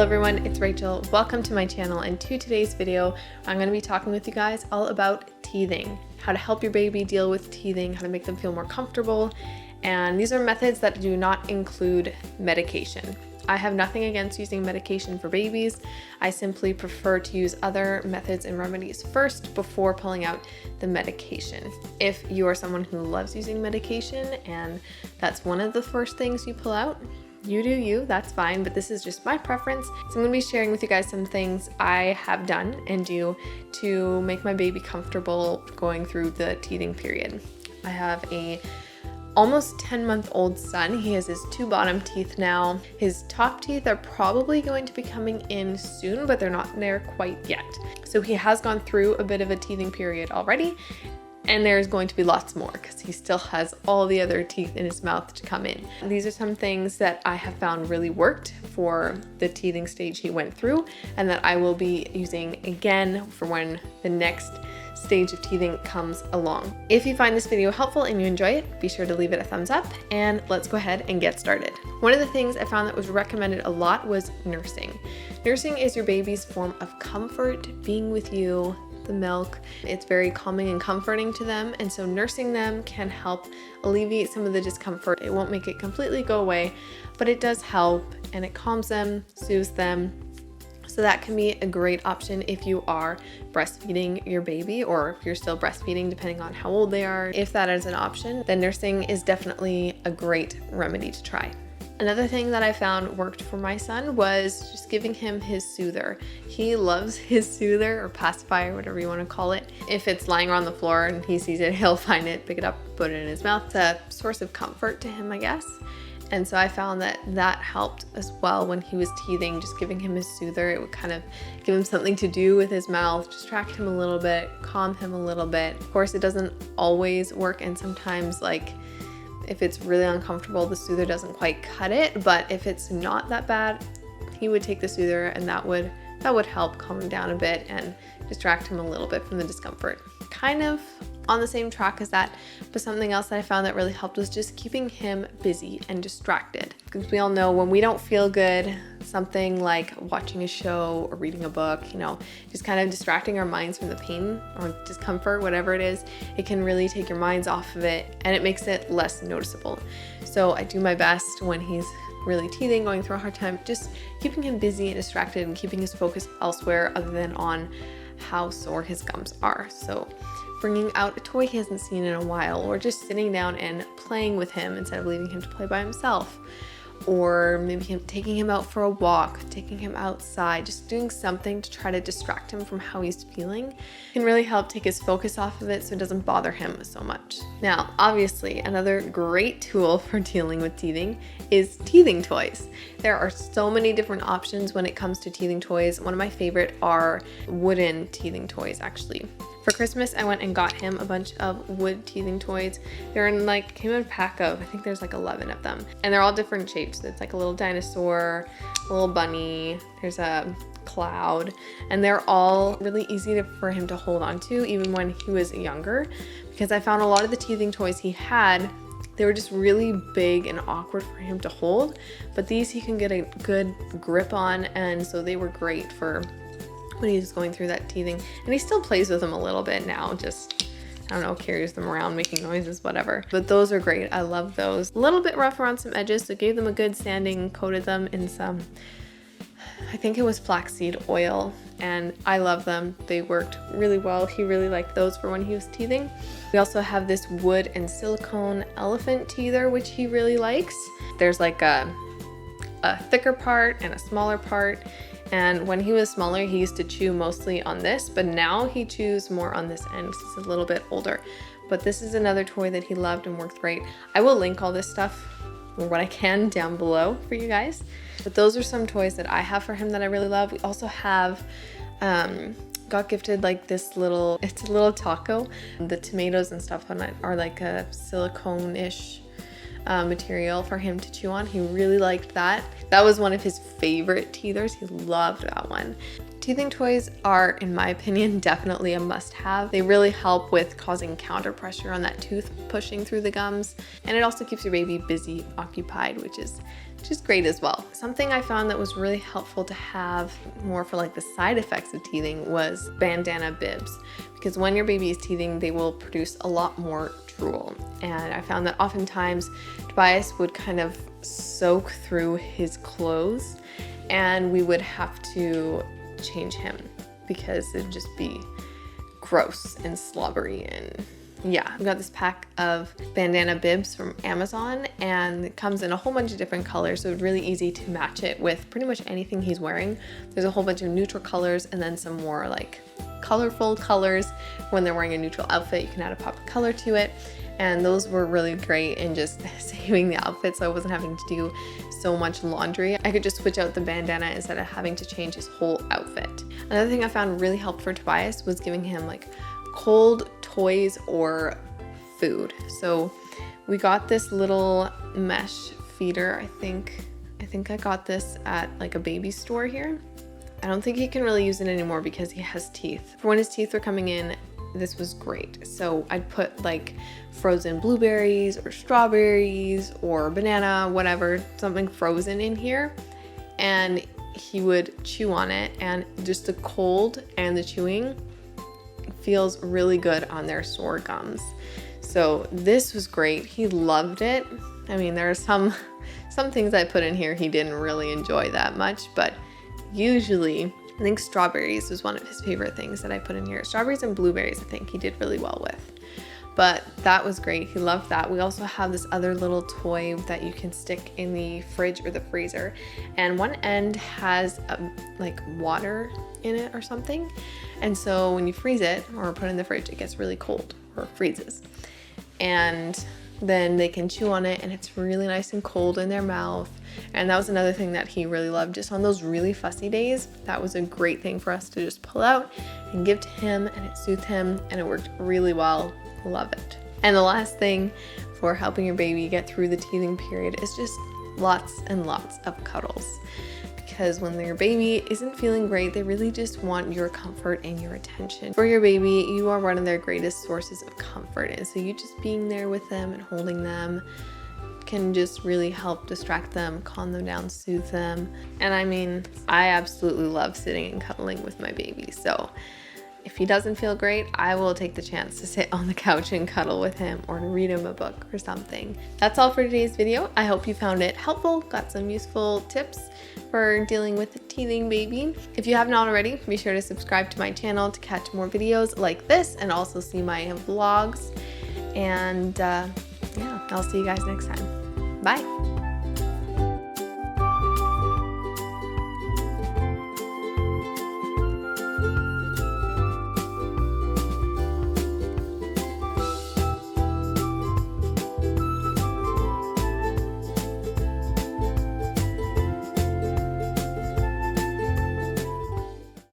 Hello everyone, it's Rachel. Welcome to my channel, and to today's video, I'm going to be talking with you guys all about teething, how to help your baby deal with teething, how to make them feel more comfortable, and these are methods that do not include medication. I have nothing against using medication for babies. I simply prefer to use other methods and remedies first before pulling out the medication. If you are someone who loves using medication and that's one of the first things you pull out, you do you, that's fine, but this is just my preference. So I'm going to be sharing with you guys some things I have done and do to make my baby comfortable going through the teething period. I have a almost 10-month-old son. He has his two bottom teeth now. His top teeth are probably going to be coming in soon, but they're not there quite yet. So he has gone through a bit of a teething period already, and there's going to be lots more because he still has all the other teeth in his mouth to come in. These are some things that I have found really worked for the teething stage he went through, and that I will be using again for when the next stage of teething comes along. If you find this video helpful and you enjoy it, be sure to leave it a thumbs up, and let's go ahead and get started. One of the things I found that was recommended a lot was nursing. Nursing is your baby's form of comfort, being with you, the milk. It's very calming and comforting to them, and so nursing them can help alleviate some of the discomfort. It won't make it completely go away, but it does help, and it calms them, soothes them. So that can be a great option if you are breastfeeding your baby, or if you're still breastfeeding, depending on how old they are. If that is an option, then nursing is definitely a great remedy to try. Another thing that I found worked for my son was just giving him his soother. He loves his soother or pacifier, whatever you want to call it. If it's lying on the floor and he sees it, he'll find it, pick it up, put it in his mouth. It's a source of comfort to him, I guess. And so I found that that helped as well when he was teething. Just giving him his soother, it would kind of give him something to do with his mouth, distract him a little bit, calm him a little bit. Of course, it doesn't always work, and sometimes, like, if it's really uncomfortable, the soother doesn't quite cut it. But if it's not that bad, he would take the soother, and that would help calm him down a bit and distract him a little bit from the discomfort. Kind of on the same track as that, but something else that I found that really helped was just keeping him busy and distracted. Because we all know when we don't feel good, something like watching a show or reading a book, just kind of distracting our minds from the pain or discomfort, whatever it is, it can really take your minds off of it, and it makes it less noticeable. So I do my best when he's really teething, going through a hard time, just keeping him busy and distracted and keeping his focus elsewhere other than on how sore his gums are. So bringing out a toy he hasn't seen in a while, or just sitting down and playing with him instead of leaving him to play by himself, or maybe taking him out for a walk, taking him outside, just doing something to try to distract him from how he's feeling can really help take his focus off of it so it doesn't bother him so much. Now, obviously, another great tool for dealing with teething is teething toys. There are so many different options when it comes to teething toys. One of my favorite are wooden teething toys, actually. For Christmas, I went and got him a bunch of wood teething toys. They're came in a pack of, I think there's 11 of them. And they're all different shapes. It's like a little dinosaur, a little bunny, there's a cloud, and they're all really easy for him to hold on to, even when he was younger. Because I found a lot of the teething toys he had, they were just really big and awkward for him to hold. But these he can get a good grip on, and so they were great for when he's going through that teething. And he still plays with them a little bit now, just, I don't know, carries them around making noises, whatever. But those are great. I love those. A little bit rough around some edges, so gave them a good sanding, coated them in some, I think it was flaxseed oil, and I love them. They worked really well. He really liked those for when he was teething. We also have this wood and silicone elephant teether, which he really likes. There's like a thicker part and a smaller part. And when he was smaller, he used to chew mostly on this, but now he chews more on this end because he's a little bit older. But this is another toy that he loved and worked great. I will link all this stuff, or what I can, down below for you guys. But those are some toys that I have for him that I really love. We also have, got gifted this little, it's a little taco. The tomatoes and stuff on it are like a silicone-ish material for him to chew on. He really liked that. That was one of his favorite teethers. He loved that one. Teething toys are, in my opinion, definitely a must-have. They really help with causing counter pressure on that tooth pushing through the gums, and it also keeps your baby busy, occupied, which is which is great as well. Something I found that was really helpful to have more for like the side effects of teething was bandana bibs, because when your baby is teething, they will produce a lot more drool. And I found that oftentimes Tobias would kind of soak through his clothes and we would have to change him because it'd just be gross and slobbery. And yeah, I got this pack of bandana bibs from Amazon, and it comes in a whole bunch of different colors, so it's really easy to match it with pretty much anything he's wearing. There's a whole bunch of neutral colors and then some more like colorful colors. When they're wearing a neutral outfit, you can add a pop of color to it. And those were really great in just saving the outfit, so I wasn't having to do so much laundry. I could just switch out the bandana instead of having to change his whole outfit. Another thing I found really helpful for Tobias was giving him like cold toys or food. So we got this little mesh feeder. I think I got this at like a baby store here. I don't think he can really use it anymore because he has teeth. For when his teeth were coming in, this was great. So I'd put like frozen blueberries or strawberries or banana, whatever, something frozen in here, and he would chew on it, and just the cold and the chewing feels really good on their sore gums. So this was great. He loved it. I mean, there are some things I put in here he didn't really enjoy that much, but usually I think strawberries was one of his favorite things that I put in here. Strawberries and blueberries, I think he did really well with. But that was great. He loved that. We also have this other little toy that you can stick in the fridge or the freezer. And one end has like water in it or something. And so when you freeze it or put it in the fridge, it gets really cold or freezes. And then they can chew on it and it's really nice and cold in their mouth. And that was another thing that he really loved. Just on those really fussy days, that was a great thing for us to just pull out and give to him, and it soothed him and it worked really well. Love it. And the last thing for helping your baby get through the teething period is just lots and lots of cuddles. Because when your baby isn't feeling great, they really just want your comfort and your attention. For your baby, you are one of their greatest sources of comfort. And so you just being there with them and holding them can just really help distract them, calm them down, soothe them. And I mean, I absolutely love sitting and cuddling with my baby. So if he doesn't feel great, I will take the chance to sit on the couch and cuddle with him or to read him a book or something. That's all for today's video. I hope you found it helpful, got some useful tips for dealing with a teething baby. If you have not already, be sure to subscribe to my channel to catch more videos like this and also see my vlogs. And yeah, I'll see you guys next time. Bye.